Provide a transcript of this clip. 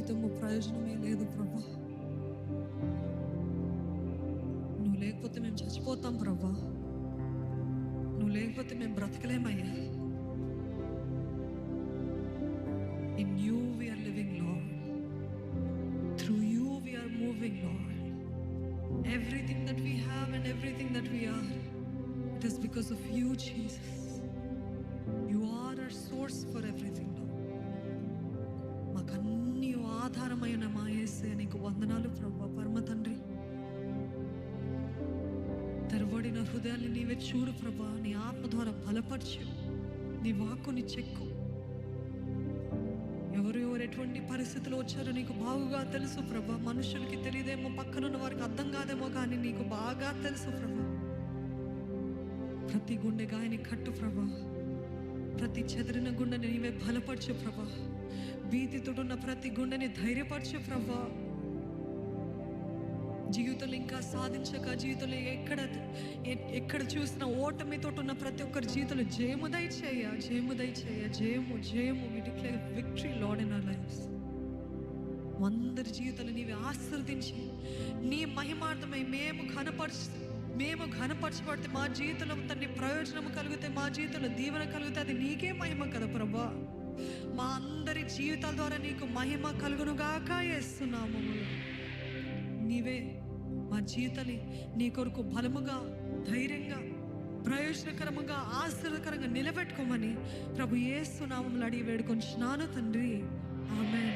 బ్రతికితే ప్రయోజనమే లేదు ప్రభా. నువ్వు లేకపోతే మేము చచ్చిపోతాం ప్రభా. నువ్వు లేకపోతే మేము బ్రతకలేమయ్యా. In you we are living, Lord. Through you we are moving, Lord. Everything that we have and everything that we are, it is because of you, Jesus. You are our source for everything, Lord. మాకన్నీ ఆధారమైన మా యేసయ్య నీకు వందనాలు ప్రభా. పరమ తండ్రి, తెరవడిన హృదయాన్ని నీవే చూడు ప్రభా. నీ ఆత్మ ద్వారా బలపరచు, నీ వాక్కుని చెక్కు. ఎవరు ఎటువంటి పరిస్థితులు వచ్చారో నీకు బాగుగా తెలుసు ప్రభా. మనుషులకి తెలియదేమో, పక్కనున్న వారికి అర్థం కాదేమో, కానీ నీకు బాగా తెలుసు ప్రభా. ప్రతి గుండె గాయని కట్టు ప్రభా. ప్రతి చెదిరిన గుండెని నీవే బలపరచు ప్రభా. భీతితోడున్న ప్రతి గుండెని ధైర్యపరచు ప్రభా. జీవితంలో ఇంకా సాధించక, జీవితంలో ఎక్కడ చూసిన ఓటమితో ఉన్న ప్రతి ఒక్కరి జీవితంలో జయము దయచేయ, జయము దయచేయ, జయము జయము. We declare victory Lord in our lives. అందరి జీవితాలు నీవే ఆశీర్వదించి నీ మహిమార్థమై మేము ఘనపరచబడితే మా జీవితంలో తండ్రి ప్రయోజనం కలిగితే, మా జీవితంలో దీవెన కలిగితే అది నీకే మహిమ కదా ప్రభా. మా అందరి జీవితాల ద్వారా నీకు మహిమ కలుగునుగాక యేసునామములో. నీవే మా జీవితాన్ని నీ కొరకు బలముగా, ధైర్యంగా, ప్రయోజనకరముగా, ఆశీర్వదకరంగా నిలబెట్టుకోమని ప్రభు యేసు నామములో అడిగి వేడుకొంచున్నాను తండ్రి. ఆమేన్.